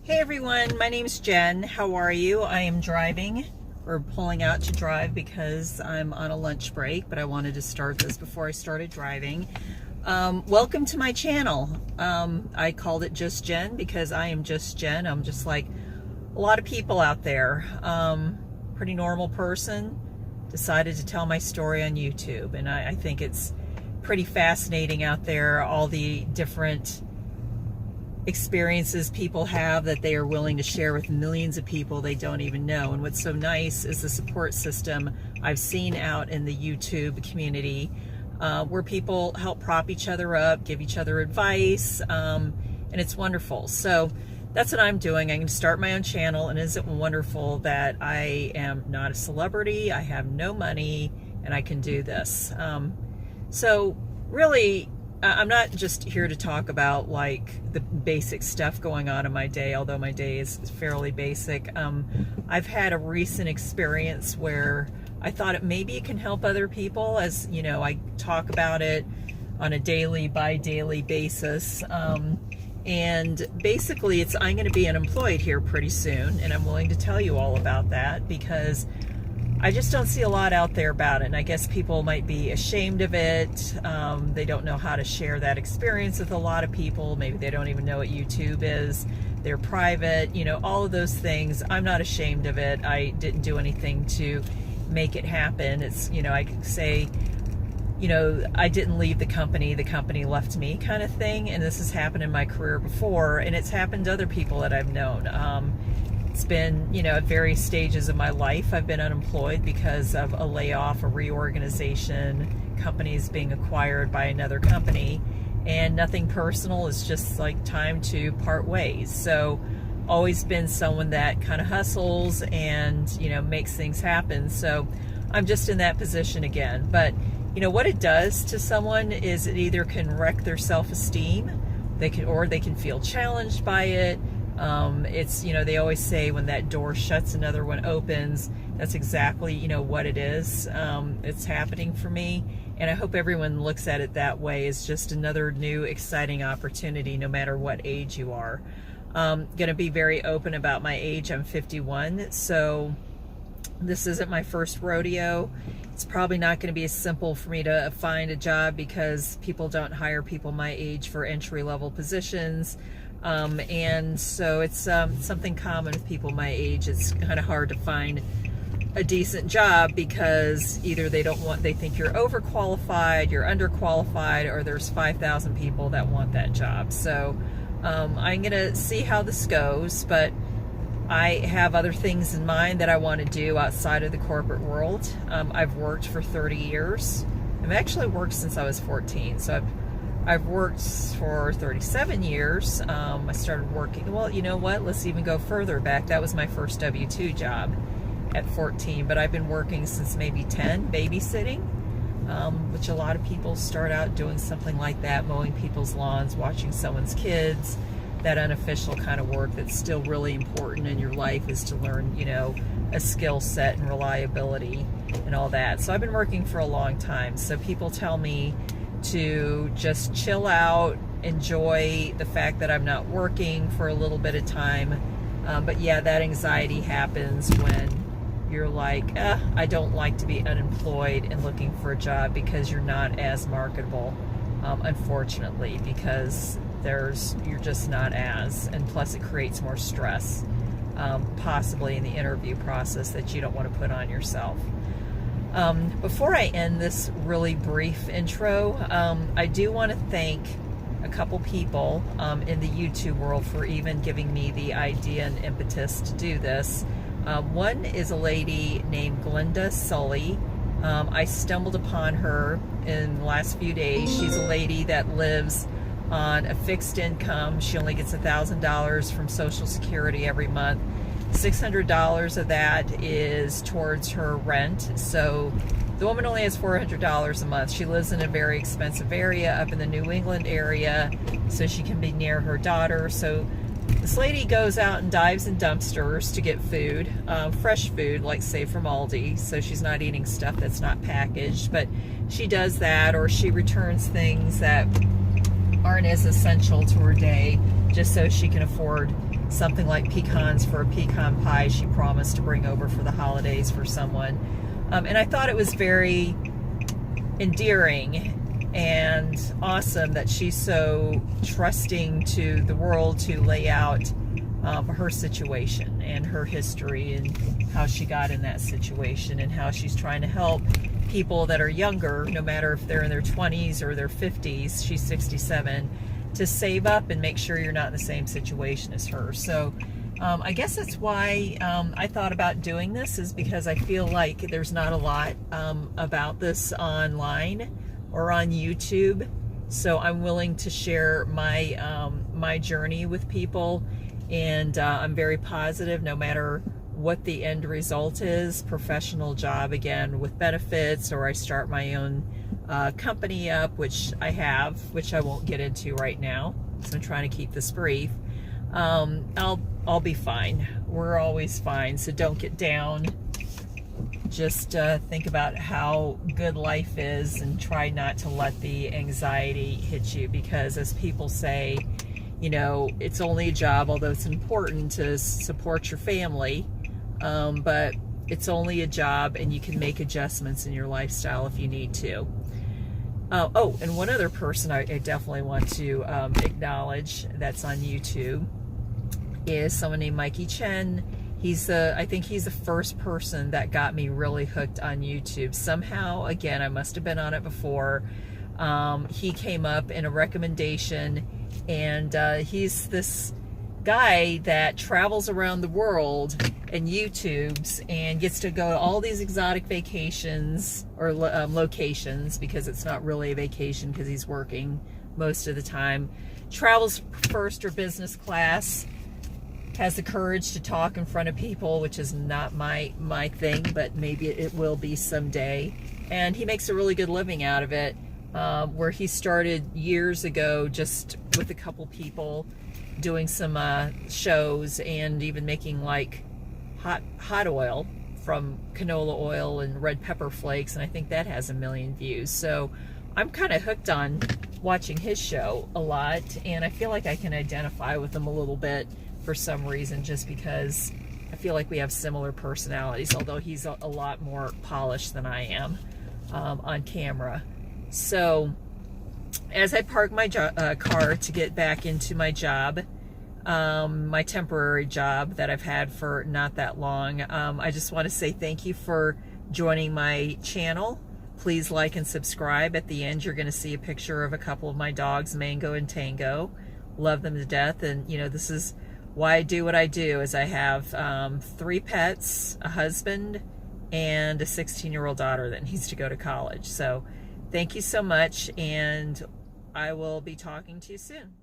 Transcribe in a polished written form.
Hey everyone, my name's Jen. How are you? I am driving or pulling out to drive because I'm on a lunch break, but I wanted to start this before I started driving. Welcome to my channel. I called it Just Jen because I am just Jen. I'm just like a lot of people out there. Pretty normal person. Decided to tell my story on YouTube, and I think it's pretty fascinating out there, all the different experiences people have that they are willing to share with millions of people they don't even know. And what's so nice is the support system I've seen out in the YouTube community, where people help prop each other up, give each other advice, and it's wonderful. So that's what I'm doing. I'm going to start my own channel, and isn't it wonderful that I am not a celebrity, I have no money, and I can do this. So really, I'm not just here to talk about like the basic stuff going on in my day, although my day is fairly basic. I've had a recent experience where I thought maybe it can help other people, as you know, I talk about it on a daily by daily basis. And basically I'm going to be unemployed here pretty soon, and I'm willing to tell you all about that because I just don't see a lot out there about it, and I guess people might be ashamed of it. They don't know how to share that experience with a lot of people. Maybe they don't even know what YouTube is. They're private, you know, all of those things. I'm not ashamed of it. I didn't do anything to make it happen. It's, you know, I could say, you know, I didn't leave the company left me kind of thing, and this has happened in my career before, and it's happened to other people that I've known. It's been, you know, at various stages of my life, I've been unemployed because of a layoff, a reorganization, companies being acquired by another company, and nothing personal. It's just like time to part ways. So always been someone that kind of hustles and, you know, makes things happen. So I'm just in that position again. But, you know, what it does to someone is it either can wreck their self-esteem, or they can feel challenged by it. It's, you know, they always say when that door shuts, another one opens. That's exactly, you know, what it is. It's happening for me, and I hope everyone looks at it that way, as just another new exciting opportunity, no matter what age you are. Going to be very open about my age. I'm 51, so this isn't my first rodeo. It's probably not going to be as simple for me to find a job because people don't hire people my age for entry-level positions. And so it's something common with people my age. It's kind of hard to find a decent job because either they think you're overqualified, you're underqualified, or there's 5,000 people that want that job. So I'm gonna see how this goes, but I have other things in mind that I want to do outside of the corporate world. I've worked for 30 years. I've actually worked since I was 14, so I've worked for 37 years. I started working, well, you know what, let's even go further back. That was my first W-2 job at 14, but I've been working since maybe 10, babysitting, which a lot of people start out doing something like that, mowing people's lawns, watching someone's kids. That unofficial kind of work that's still really important in your life is to learn, you know, a skill set and reliability and all that. So I've been working for a long time. So people tell me to just chill out, enjoy the fact that I'm not working for a little bit of time. But yeah, that anxiety happens when you're like, I don't like to be unemployed and looking for a job because you're not as marketable, unfortunately, because you're just not as, and plus it creates more stress, possibly in the interview process that you don't want to put on yourself. Before I end this really brief intro, I do want to thank a couple people in the YouTube world for even giving me the idea and impetus to do this. One is a lady named Glenda Sully. I stumbled upon her in the last few days. She's a lady that lives on a fixed income. She only gets $1,000 from Social Security every month. $600 of that is towards her rent. So the woman only has $400 a month. She lives in a very expensive area up in the New England area, so she can be near her daughter. So this lady goes out and dives in dumpsters to get food, fresh food, like say from Aldi. So she's not eating stuff that's not packaged, but she does that, or she returns things that aren't as essential to her day just so she can afford something like pecans for a pecan pie she promised to bring over for the holidays for someone. And I thought it was very endearing and awesome that she's so trusting to the world to lay out her situation and her history and how she got in that situation and how she's trying to help people that are younger, no matter if they're in their 20s or their 50s, she's 67, to save up and make sure you're not in the same situation as her. So I guess that's why I thought about doing this, is because I feel like there's not a lot about this online or on YouTube. So I'm willing to share my my journey with people, and I'm very positive no matter what the end result is, professional job again with benefits, or I start my own company up, which I have, which I won't get into right now, so I'm trying to keep this brief. I'll be fine. We're always fine, so don't get down. Just think about how good life is and try not to let the anxiety hit you, because as people say, you know, it's only a job, although it's important to support your family, but it's only a job and you can make adjustments in your lifestyle if you need to. Oh, and one other person I definitely want to acknowledge that's on YouTube is someone named Mikey Chen. I think he's the first person that got me really hooked on YouTube. Somehow, again, I must have been on it before. He came up in a recommendation, and he's this guy that travels around the world and YouTubes and gets to go to all these exotic vacations or locations, because it's not really a vacation because he's working most of the time. Travels first or business class, has the courage to talk in front of people, which is not my thing, but maybe it will be someday. And he makes a really good living out of it, where he started years ago just with a couple people doing some shows and even making like hot oil from canola oil and red pepper flakes, and I think that has 1 million views. So I'm kind of hooked on watching his show a lot, and I feel like I can identify with him a little bit for some reason, just because I feel like we have similar personalities, although he's a lot more polished than I am on camera. So as I park my car to get back into my job, my temporary job that I've had for not that long, I just want to say thank you for joining my channel. Please like and subscribe. At the end, you're going to see a picture of a couple of my dogs, Mango and Tango. Love them to death, and you know, this is why I do what I do, is I have 3 pets, a husband, and a 16-year-old daughter that needs to go to college. So thank you so much, and I will be talking to you soon.